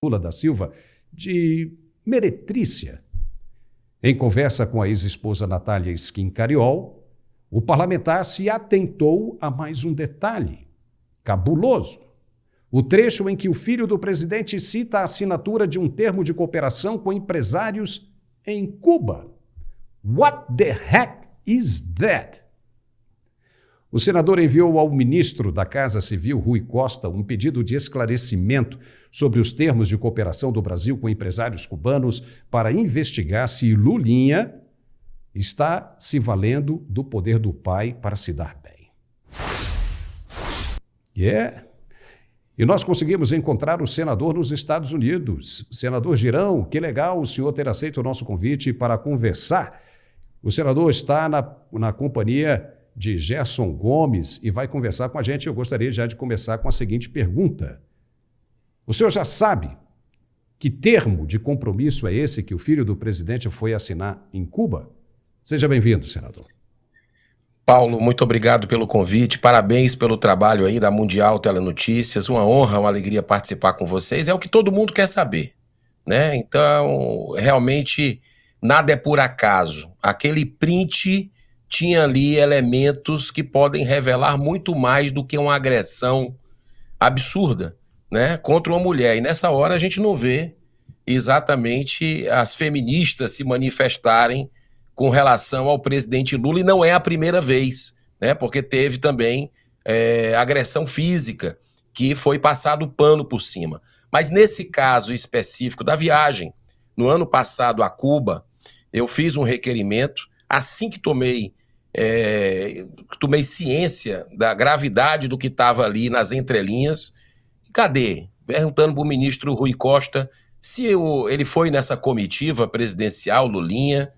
Lula da Silva de meretrícia. Em conversa com a ex-esposa Natália Schincariol, o parlamentar se atentou a mais um detalhe cabuloso. O trecho em que o filho do presidente cita a assinatura de um termo de cooperação com empresários em Cuba. What the heck is that? O senador enviou ao ministro da Casa Civil, Rui Costa, um pedido de esclarecimento sobre os termos de cooperação do Brasil com empresários cubanos para investigar se Lulinha está se valendo do poder do pai para se dar bem. E nós conseguimos encontrar o senador nos Estados Unidos. Senador Girão, que legal o senhor ter aceito o nosso convite para conversar. O senador está na companhia de Gerson Gomes e vai conversar com a gente. Eu gostaria já de começar com a seguinte pergunta. O senhor já sabe que termo de compromisso é esse que o filho do presidente foi assinar em Cuba? Seja bem-vindo, senador. Paulo, muito obrigado pelo convite, parabéns pelo trabalho aí da Mundial Telenotícias, uma honra, uma alegria participar com vocês, é o que todo mundo quer saber, né? Então, realmente, nada é por acaso. Aquele print tinha ali elementos que podem revelar muito mais do que uma agressão absurda, né, contra uma mulher. E nessa hora a gente não vê exatamente as feministas se manifestarem com relação ao presidente Lula, e não é a primeira vez, né, porque teve também agressão física, que foi passado o pano por cima. Mas nesse caso específico da viagem, no ano passado a Cuba, eu fiz um requerimento, assim que tomei ciência da gravidade do que estava ali nas entrelinhas. Cadê? Perguntando para o ministro Rui Costa se ele foi nessa comitiva presidencial, Lulinha,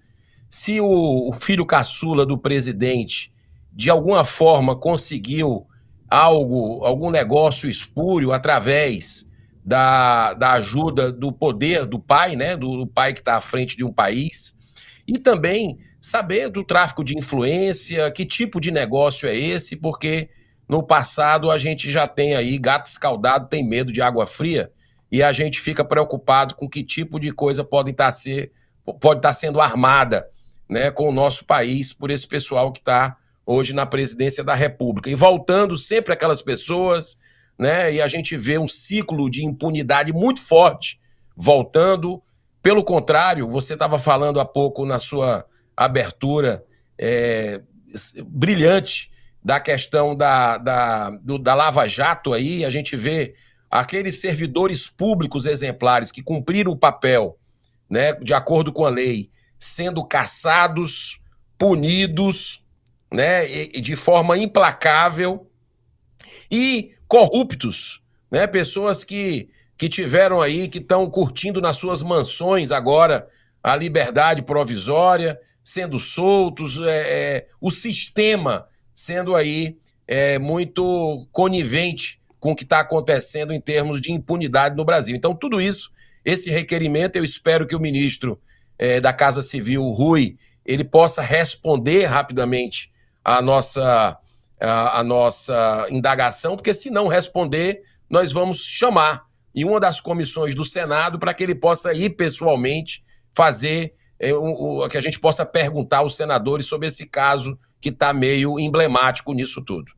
se o filho caçula do presidente de alguma forma conseguiu algum negócio espúrio através da ajuda do poder do pai, né, do pai que está à frente de um país, e também saber do tráfico de influência, que tipo de negócio é esse, porque no passado a gente já tem aí gato escaldado, tem medo de água fria, e a gente fica preocupado com que tipo de coisa pode estar sendo armada, né, com o nosso país por esse pessoal que está hoje na presidência da República. E voltando sempre aquelas pessoas, né, e a gente vê um ciclo de impunidade muito forte voltando. Pelo contrário, você estava falando há pouco na sua abertura brilhante da questão da Lava Jato aí, a gente vê aqueles servidores públicos exemplares que cumpriram o papel, né, de acordo com a lei, sendo caçados, punidos, né, e de forma implacável, e corruptos, né, pessoas que tiveram aí, que estão curtindo nas suas mansões agora a liberdade provisória, sendo soltos, o sistema sendo aí muito conivente com o que está acontecendo em termos de impunidade no Brasil. Então, tudo isso, esse requerimento, eu espero que o ministro da Casa Civil, Rui, ele possa responder rapidamente a nossa indagação, porque se não responder, nós vamos chamar em uma das comissões do Senado para que ele possa ir pessoalmente fazer que a gente possa perguntar aos senadores sobre esse caso que está meio emblemático nisso tudo.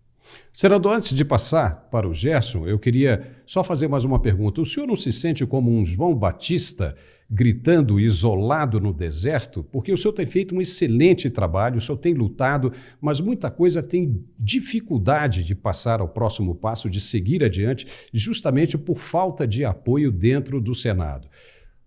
Senador, antes de passar para o Gerson, eu queria só fazer mais uma pergunta. O senhor não se sente como um João Batista gritando isolado no deserto? Porque o senhor tem feito um excelente trabalho, o senhor tem lutado, mas muita coisa tem dificuldade de passar ao próximo passo, de seguir adiante, justamente por falta de apoio dentro do Senado.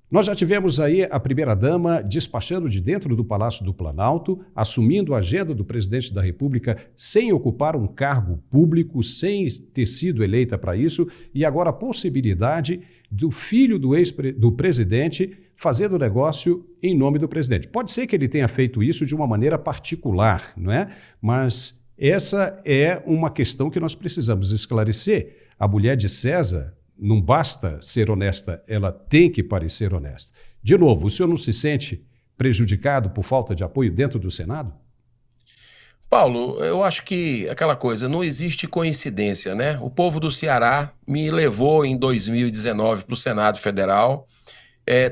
Nós já tivemos aí a primeira-dama despachando de dentro do Palácio do Planalto, assumindo a agenda do presidente da República sem ocupar um cargo público, sem ter sido eleita para isso, e agora a possibilidade do filho do presidente fazendo negócio em nome do presidente. Pode ser que ele tenha feito isso de uma maneira particular, não é? Mas essa é uma questão que nós precisamos esclarecer. A mulher de César não basta ser honesta, ela tem que parecer honesta. De novo, o senhor não se sente prejudicado por falta de apoio dentro do Senado? Paulo, eu acho que aquela coisa, não existe coincidência, né? O povo do Ceará me levou em 2019 para o Senado Federal.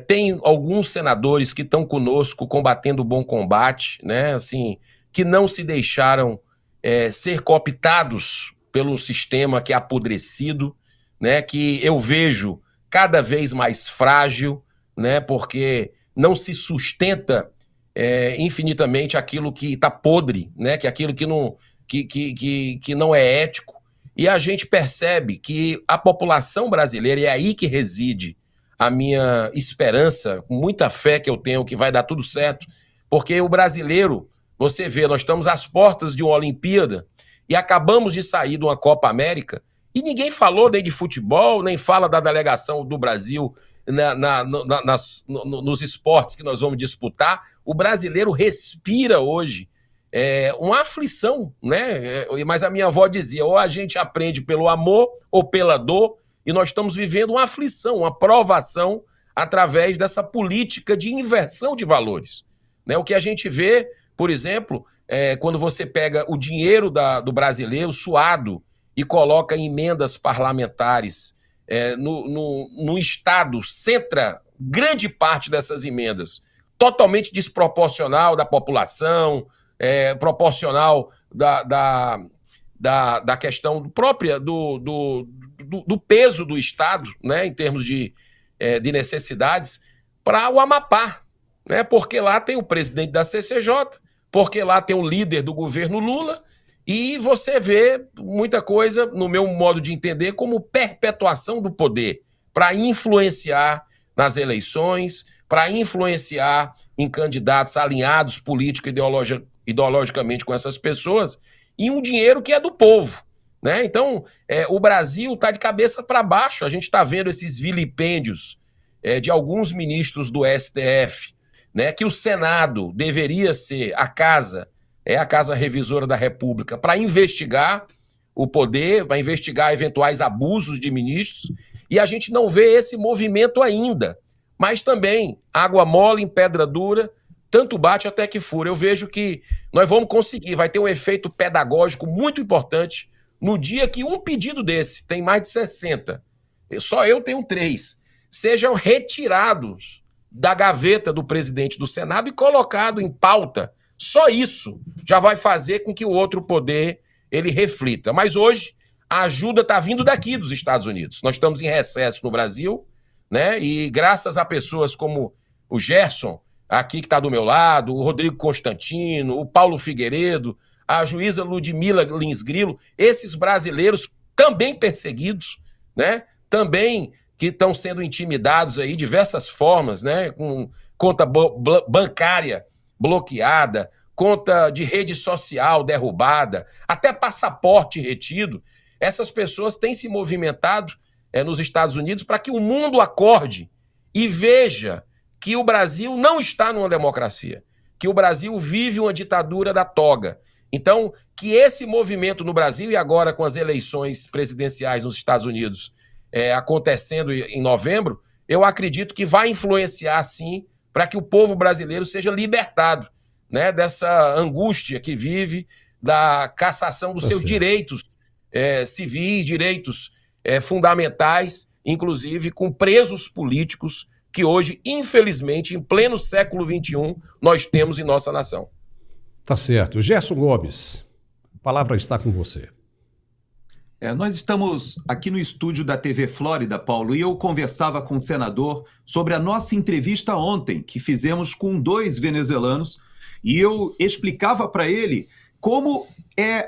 Tem alguns senadores que estão conosco combatendo o bom combate, né? Assim, que não se deixaram ser cooptados pelo sistema que é apodrecido, né? Que eu vejo cada vez mais frágil, né? Porque não se sustenta infinitamente aquilo que está podre, né? Que aquilo que não é ético. E a gente percebe que a população brasileira, e é aí que reside a minha esperança, com muita fé que eu tenho que vai dar tudo certo, porque o brasileiro, você vê, nós estamos às portas de uma Olimpíada e acabamos de sair de uma Copa América e ninguém falou nem de futebol, nem fala da delegação do Brasil nos esportes que nós vamos disputar. O brasileiro respira hoje uma aflição, né? Mas a minha avó dizia, ou a gente aprende pelo amor ou pela dor, e nós estamos vivendo uma aflição, uma provação através dessa política de inversão de valores, né? O que a gente vê, por exemplo, quando você pega o dinheiro do brasileiro suado e coloca em emendas parlamentares, no Estado, centra grande parte dessas emendas, totalmente desproporcional da população, proporcional da questão própria do peso do Estado, né, em termos de necessidades, para o Amapá, né, porque lá tem o presidente da CCJ, porque lá tem o líder do governo Lula, e você vê muita coisa, no meu modo de entender, como perpetuação do poder, para influenciar nas eleições, para influenciar em candidatos alinhados político e ideologicamente com essas pessoas, e um dinheiro que é do povo, né? Então, o Brasil está de cabeça para baixo. A gente está vendo esses vilipêndios de alguns ministros do STF, né? Que o Senado deveria ser a casa revisora da República, para investigar o poder, para investigar eventuais abusos de ministros, e a gente não vê esse movimento ainda. Mas também, água mole em pedra dura, tanto bate até que fura. Eu vejo que nós vamos conseguir, vai ter um efeito pedagógico muito importante no dia que um pedido desse, tem mais de 60, só eu tenho 3, sejam retirados da gaveta do presidente do Senado e colocado em pauta. Só isso já vai fazer com que o outro poder ele reflita. Mas hoje a ajuda está vindo daqui dos Estados Unidos. Nós estamos em recesso no Brasil, né? E graças a pessoas como o Gerson, aqui que está do meu lado, o Rodrigo Constantino, o Paulo Figueiredo, a juíza Ludmila Lins Grilo, esses brasileiros também perseguidos, né? Também que estão sendo intimidados aí de diversas formas, né? Com conta bancária bloqueada, conta de rede social derrubada, até passaporte retido. Essas pessoas têm se movimentado nos Estados Unidos para que o mundo acorde e veja que o Brasil não está numa democracia, que o Brasil vive uma ditadura da toga. Então, que esse movimento no Brasil, e agora com as eleições presidenciais nos Estados Unidos acontecendo em novembro, eu acredito que vai influenciar, sim, para que o povo brasileiro seja libertado, né, dessa angústia que vive, da cassação dos seus direitos civis, direitos fundamentais, inclusive com presos políticos que hoje, infelizmente, em pleno século XXI, nós temos em nossa nação. Tá certo. Gerson Gomes, a palavra está com você. Nós estamos aqui no estúdio da TV Flórida, Paulo, e eu conversava com o senador sobre a nossa entrevista ontem, que fizemos com 2 venezuelanos, e eu explicava para ele como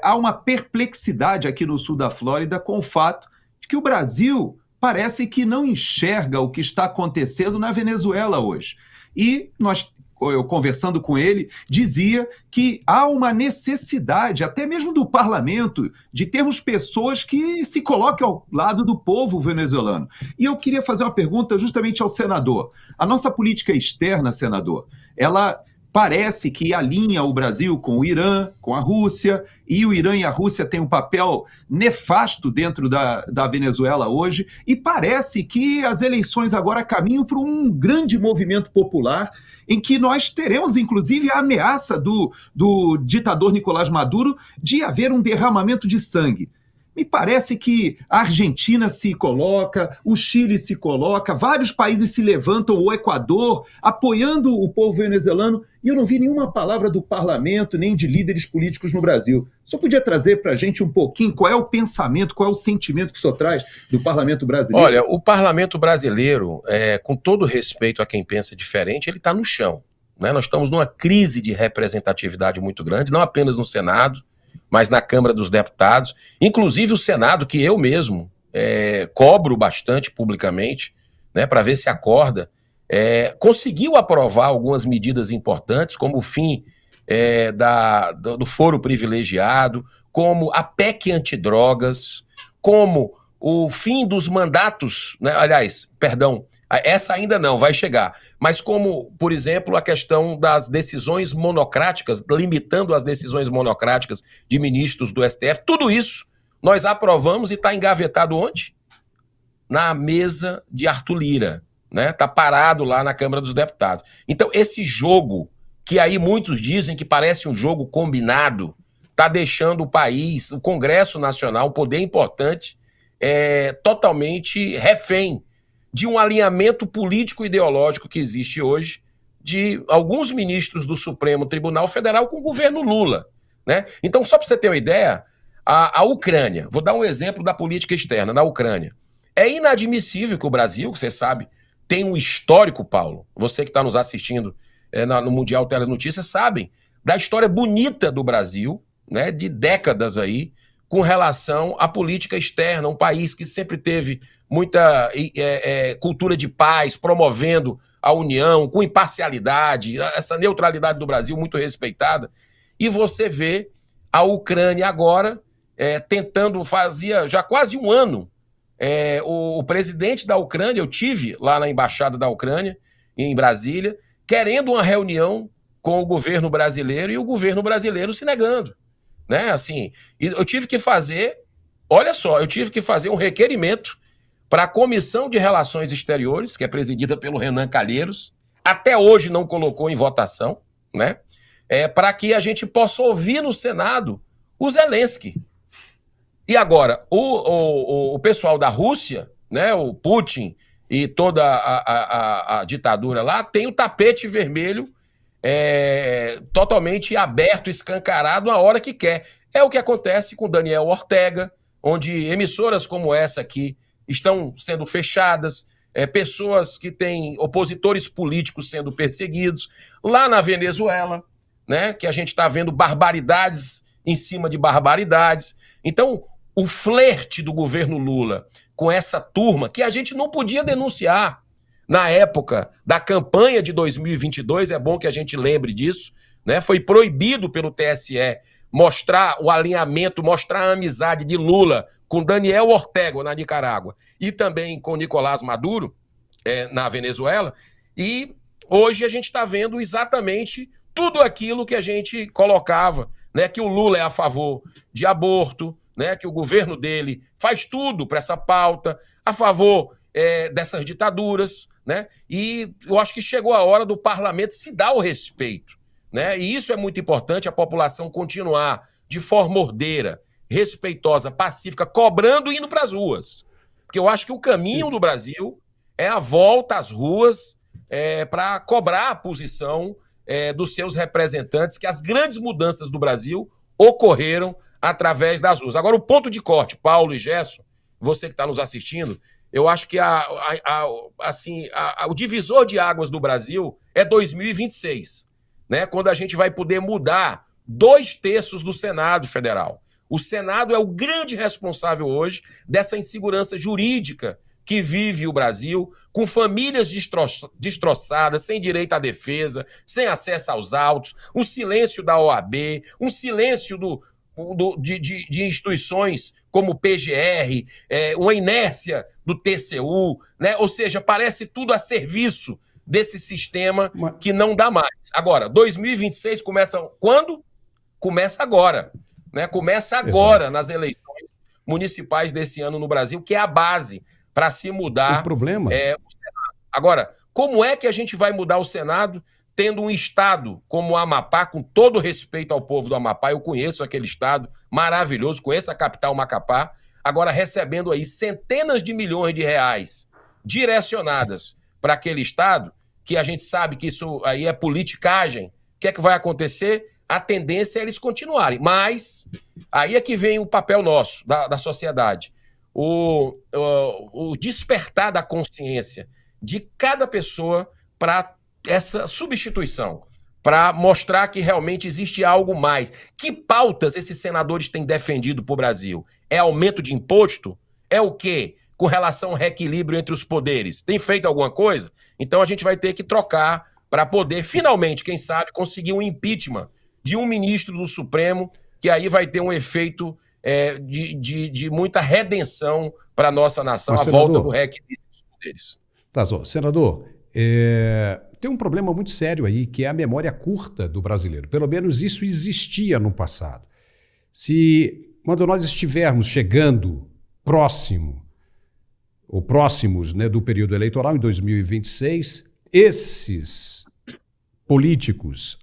há uma perplexidade aqui no sul da Flórida com o fato de que o Brasil parece que não enxerga o que está acontecendo na Venezuela hoje. E eu conversando com ele, dizia que há uma necessidade, até mesmo do parlamento, de termos pessoas que se coloquem ao lado do povo venezuelano. E eu queria fazer uma pergunta justamente ao senador. A nossa política externa, senador, ela parece que alinha o Brasil com o Irã, com a Rússia, e o Irã e a Rússia têm um papel nefasto dentro da Venezuela hoje, e parece que as eleições agora caminham para um grande movimento popular, em que nós teremos, inclusive, a ameaça do ditador Nicolás Maduro de haver um derramamento de sangue. Me parece que a Argentina se coloca, o Chile se coloca, vários países se levantam, o Equador, apoiando o povo venezuelano, e eu não vi nenhuma palavra do parlamento, nem de líderes políticos no Brasil. Só podia trazer para a gente um pouquinho qual é o pensamento, qual é o sentimento que o senhor traz do parlamento brasileiro? Olha, o parlamento brasileiro, com todo respeito a quem pensa diferente, ele está no chão, né? Nós estamos numa crise de representatividade muito grande, não apenas no Senado, mas na Câmara dos Deputados, inclusive o Senado, que eu mesmo cobro bastante publicamente, né, para ver se acorda, conseguiu aprovar algumas medidas importantes, como o fim do foro privilegiado, como a PEC antidrogas, como o fim dos mandatos, né, aliás, perdão, essa ainda não, vai chegar, mas como, por exemplo, a questão das decisões monocráticas, limitando as decisões monocráticas de ministros do STF, tudo isso nós aprovamos e está engavetado onde? Na mesa de Arthur Lira, né? Está parado lá na Câmara dos Deputados. Então, esse jogo, que aí muitos dizem que parece um jogo combinado, está deixando o país, o Congresso Nacional, um poder importante, totalmente refém de um alinhamento político-ideológico que existe hoje de alguns ministros do Supremo Tribunal Federal com o governo Lula, né? Então, só para você ter uma ideia, a Ucrânia, vou dar um exemplo da política externa da Ucrânia. É inadmissível que o Brasil, que você sabe, tem um histórico, Paulo, você que está nos assistindo no Mundial Telenotícias, sabem da história bonita do Brasil, né, de décadas aí, com relação à política externa, um país que sempre teve muita cultura de paz, promovendo a união, com imparcialidade, essa neutralidade do Brasil muito respeitada. E você vê a Ucrânia agora tentando, fazia já quase um ano, o presidente da Ucrânia, eu tive lá na embaixada da Ucrânia, em Brasília, querendo uma reunião com o governo brasileiro e o governo brasileiro se negando. Né, assim, eu tive que fazer, olha só, eu tive que fazer um requerimento para a Comissão de Relações Exteriores, que é presidida pelo Renan Calheiros, até hoje não colocou em votação, né, para que a gente possa ouvir no Senado o Zelensky. E agora, o pessoal da Rússia, né, o Putin e toda a ditadura lá, tem o tapete vermelho totalmente aberto, escancarado a hora que quer. É o que acontece com Daniel Ortega, onde emissoras como essa aqui estão sendo fechadas, pessoas que têm opositores políticos sendo perseguidos. Lá na Venezuela, né, que a gente está vendo barbaridades em cima de barbaridades. Então, o flerte do governo Lula com essa turma, que a gente não podia denunciar, na época da campanha de 2022, é bom que a gente lembre disso, né? Foi proibido pelo TSE mostrar o alinhamento, mostrar a amizade de Lula com Daniel Ortega na Nicarágua e também com Nicolás Maduro na Venezuela. E hoje a gente está vendo exatamente tudo aquilo que a gente colocava, né? Que o Lula é a favor de aborto, né? Que o governo dele faz tudo para essa pauta, a favor dessas ditaduras, né? E eu acho que chegou a hora do parlamento se dar o respeito, né? E isso é muito importante, a população continuar de forma ordeira, respeitosa, pacífica, cobrando e indo para as ruas. Porque eu acho que o caminho do Brasil é a volta às ruas para cobrar a posição dos seus representantes, que as grandes mudanças do Brasil ocorreram através das ruas. Agora, o ponto de corte, Paulo e Gerson, você que está nos assistindo, eu acho que o divisor de águas do Brasil é 2026, né? Quando a gente vai poder mudar 2/3 do Senado Federal. O Senado é o grande responsável hoje dessa insegurança jurídica que vive o Brasil, com famílias destroçadas, sem direito à defesa, sem acesso aos autos, um silêncio da OAB, um silêncio de instituições como o PGR, uma inércia do TCU, né? Ou seja, parece tudo a serviço desse sistema que não dá mais. Agora, 2026 começa quando? Começa agora. Né? Começa agora nas eleições municipais desse ano no Brasil, que é a base para se mudar o problema. O Senado. Agora, como é que a gente vai mudar o Senado tendo um estado como o Amapá, com todo respeito ao povo do Amapá, eu conheço aquele estado maravilhoso, conheço a capital Macapá, agora recebendo aí centenas de milhões de reais direcionadas para aquele estado, que a gente sabe que isso aí é politicagem. O que é que vai acontecer? A tendência é eles continuarem. Mas aí é que vem o papel nosso, da sociedade. O despertar da consciência de cada pessoa para essa substituição, para mostrar que realmente existe algo mais. Que pautas esses senadores têm defendido para o Brasil? É aumento de imposto? É o quê? Com relação ao reequilíbrio entre os poderes? Tem feito alguma coisa? Então a gente vai ter que trocar para poder, finalmente, quem sabe, conseguir um impeachment de um ministro do Supremo, que aí vai ter um efeito de muita redenção para a nossa nação, a volta do reequilíbrio dos poderes. Tá, senador, tem um problema muito sério aí, que é a memória curta do brasileiro. Pelo menos isso existia no passado. Quando nós estivermos chegando próximos, né, do período eleitoral, em 2026, esses políticos,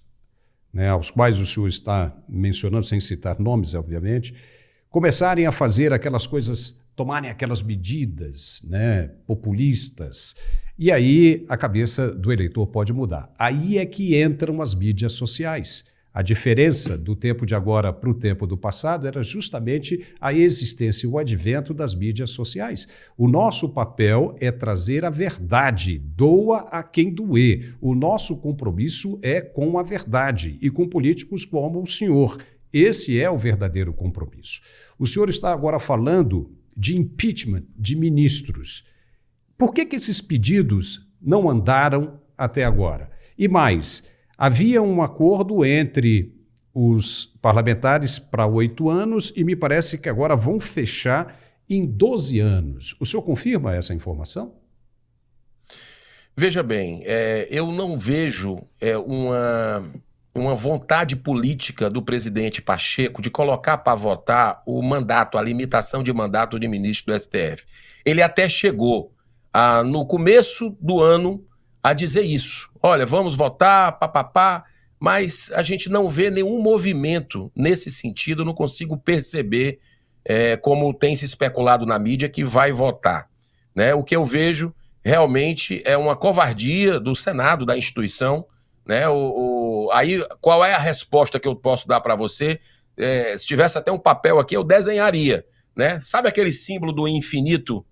né, aos quais o senhor está mencionando, sem citar nomes, obviamente, começarem a fazer aquelas coisas, tomarem aquelas medidas, né, populistas, e aí a cabeça do eleitor pode mudar. Aí é que entram as mídias sociais. A diferença do tempo de agora para o tempo do passado era justamente a existência e o advento das mídias sociais. O nosso papel é trazer a verdade, doa a quem doer. O nosso compromisso é com a verdade e com políticos como o senhor. Esse é o verdadeiro compromisso. O senhor está agora falando de impeachment de ministros. Por que esses pedidos não andaram até agora? E mais, havia um acordo entre os parlamentares para 8 anos e me parece que agora vão fechar em 12 anos. O senhor confirma essa informação? Veja bem, eu não vejo uma vontade política do presidente Pacheco de colocar para votar o mandato, a limitação de mandato de ministro do STF. Ele até chegou no começo do ano a dizer isso. Olha, vamos votar, papapá, mas a gente não vê nenhum movimento nesse sentido, eu não consigo perceber, como tem se especulado na mídia, que vai votar. Né? O que eu vejo realmente é uma covardia do Senado, da instituição. Né? Aí, qual é a resposta que eu posso dar para você? Se tivesse até um papel aqui, eu desenharia. Né? Sabe aquele símbolo do infinito?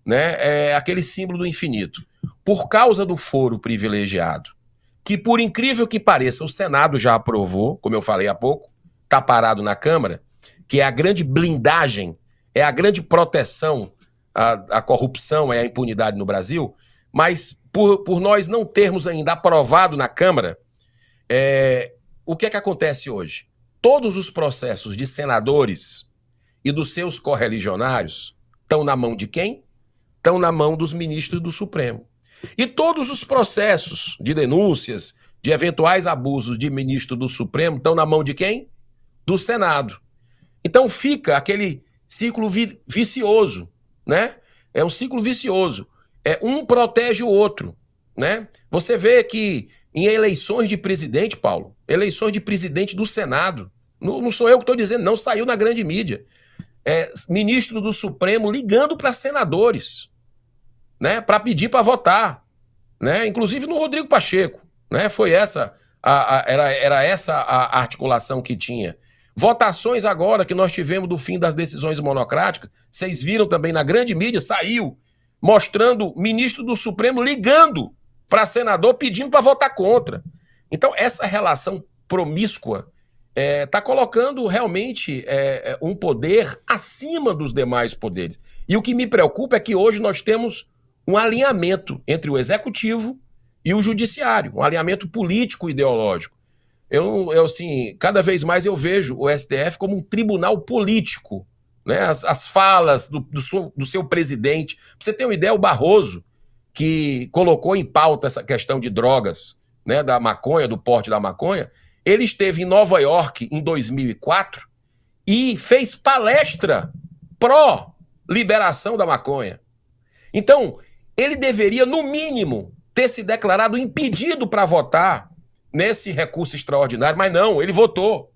Né? Aquele símbolo do infinito. Por causa do foro privilegiado, que por incrível que pareça, o Senado já aprovou, como eu falei há pouco, está parado na Câmara, que é a grande blindagem, é a grande proteção à corrupção, à impunidade no Brasil, mas por nós não termos ainda aprovado na Câmara, o que é que acontece hoje? Todos os processos de senadores e dos seus correligionários estão na mão de quem? Estão na mão dos ministros do Supremo. E todos os processos de denúncias, de eventuais abusos de ministro do Supremo estão na mão de quem? Do Senado. Então fica aquele ciclo vicioso, né? É um ciclo vicioso. Um protege o outro, né? Você vê que em eleições de presidente, Paulo, eleições de presidente do Senado, não sou eu que estou dizendo, não saiu na grande mídia. Ministro do Supremo ligando para senadores, né, para pedir para votar, né, inclusive no Rodrigo Pacheco, né, foi essa era essa a articulação que tinha. Votações agora que nós tivemos do fim das decisões monocráticas, vocês viram também na grande mídia, saiu mostrando ministro do Supremo ligando para senador pedindo para votar contra. Então essa relação promíscua está colocando realmente um poder acima dos demais poderes. E o que me preocupa é que hoje nós temos um alinhamento entre o executivo e o judiciário, um alinhamento político e ideológico. Assim, cada vez mais eu vejo o STF como um tribunal político, né? As falas do seu presidente. Pra você ter uma ideia, o Barroso, que colocou em pauta essa questão de drogas, né, da maconha, do porte da maconha, ele esteve em Nova York em 2004 e fez palestra pró-liberação da maconha. Então, ele deveria, no mínimo, ter se declarado impedido para votar nesse recurso extraordinário, mas não, ele votou.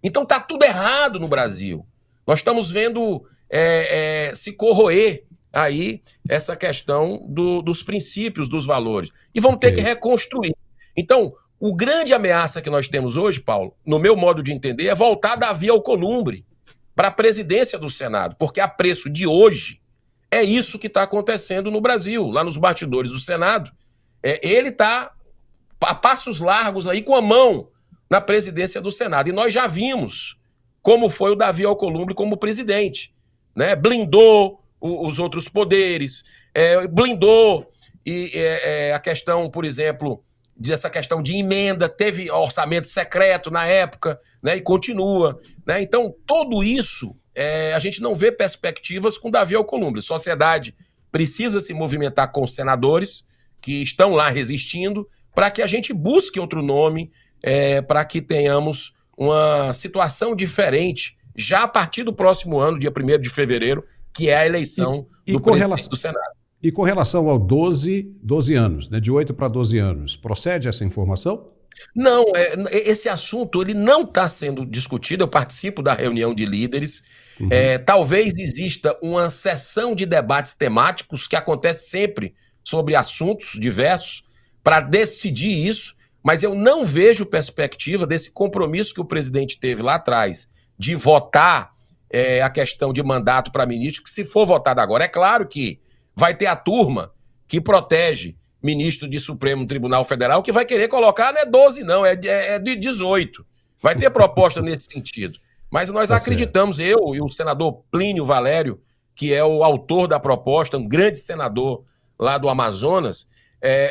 Então está tudo errado no Brasil. Nós estamos vendo se corroer aí essa questão dos princípios, dos valores. E vamos ter que reconstruir. Então, o grande ameaça que nós temos hoje, Paulo, no meu modo de entender, é voltar Davi Alcolumbre para a presidência do Senado, porque a preço de hoje é isso que está acontecendo no Brasil, lá nos bastidores do Senado. Ele está a passos largos aí com a mão na presidência do Senado. E nós já vimos como foi o Davi Alcolumbre como presidente, né? Blindou os outros poderes, blindou a questão, por exemplo, dessa questão de emenda, teve orçamento secreto na época, né? E continua, né? Então, tudo isso, a gente não vê perspectivas com Davi Alcolumbre. A sociedade precisa se movimentar com os senadores que estão lá resistindo para que a gente busque outro nome, para que tenhamos uma situação diferente já a partir do próximo ano, dia 1º de fevereiro, que é a eleição do presidente do Senado. E com relação ao 12 anos, né, de 8 para 12 anos, procede essa informação? Não, esse assunto ele não está sendo discutido. Eu participo da reunião de líderes. Talvez exista uma sessão de debates temáticos que acontece sempre sobre assuntos diversos para decidir isso, mas eu não vejo perspectiva desse compromisso que o presidente teve lá atrás de votar a questão de mandato para ministro, que se for votado agora, é claro que vai ter a turma que protege ministro de Supremo Tribunal Federal que vai querer colocar, não é 12 não, é de 18. Vai ter proposta nesse sentido. Mas nós acreditamos, eu e o senador Plínio Valério, que é o autor da proposta, um grande senador lá do Amazonas,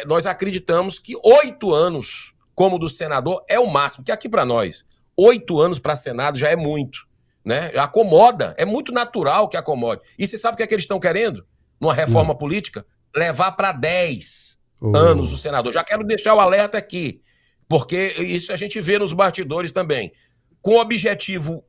nós acreditamos que 8 anos como do senador é o máximo, que aqui para nós, 8 anos para Senado já é muito, né? Acomoda, é muito natural que acomode. E você sabe o que é que eles estão querendo? Numa reforma política? Levar para 10 anos o senador. Já quero deixar o alerta aqui, porque isso a gente vê nos bastidores também. Com o objetivo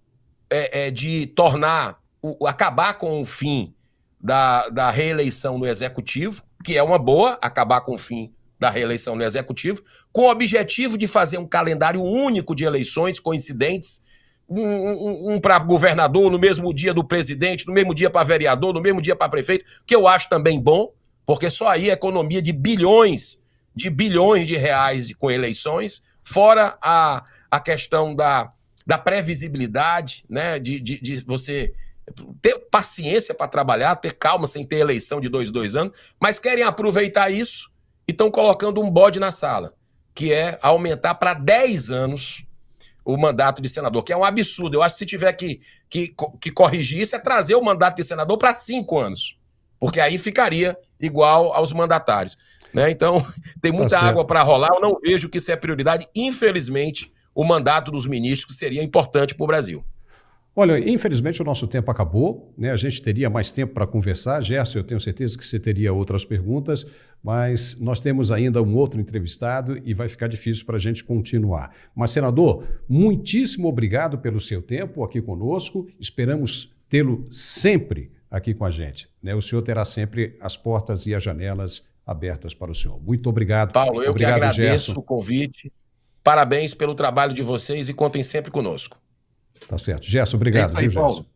de tornar, acabar com o fim da reeleição no Executivo, que é uma boa, acabar com o fim da reeleição no Executivo, com o objetivo de fazer um calendário único de eleições coincidentes, um para governador no mesmo dia do presidente, no mesmo dia para vereador, no mesmo dia para prefeito, que eu acho também bom, porque só aí a economia de bilhões de reais com eleições, fora a questão da previsibilidade, né, de você ter paciência para trabalhar, ter calma sem ter eleição de 2 anos, mas querem aproveitar isso e estão colocando um bode na sala, que é aumentar para 10 anos o mandato de senador, que é um absurdo. Eu acho que se tiver que corrigir isso, é trazer o mandato de senador para 5 anos, porque aí ficaria igual aos mandatários, né? Então, tem muita água para rolar, eu não vejo que isso é prioridade. Infelizmente, o mandato dos ministros seria importante para o Brasil. Olha, infelizmente o nosso tempo acabou, né? A gente teria mais tempo para conversar. Gerson, eu tenho certeza que você teria outras perguntas, mas nós temos ainda um outro entrevistado e vai ficar difícil para a gente continuar. Mas, senador, muitíssimo obrigado pelo seu tempo aqui conosco. Esperamos tê-lo sempre aqui com a gente, né? O senhor terá sempre as portas e as janelas abertas para o senhor. Muito obrigado. Paulo, eu obrigado, que agradeço Gerson. o convite. Parabéns pelo trabalho de vocês e contem sempre conosco. Tá certo. Gerson, obrigado. É isso aí, viu, Paulo. Gerson?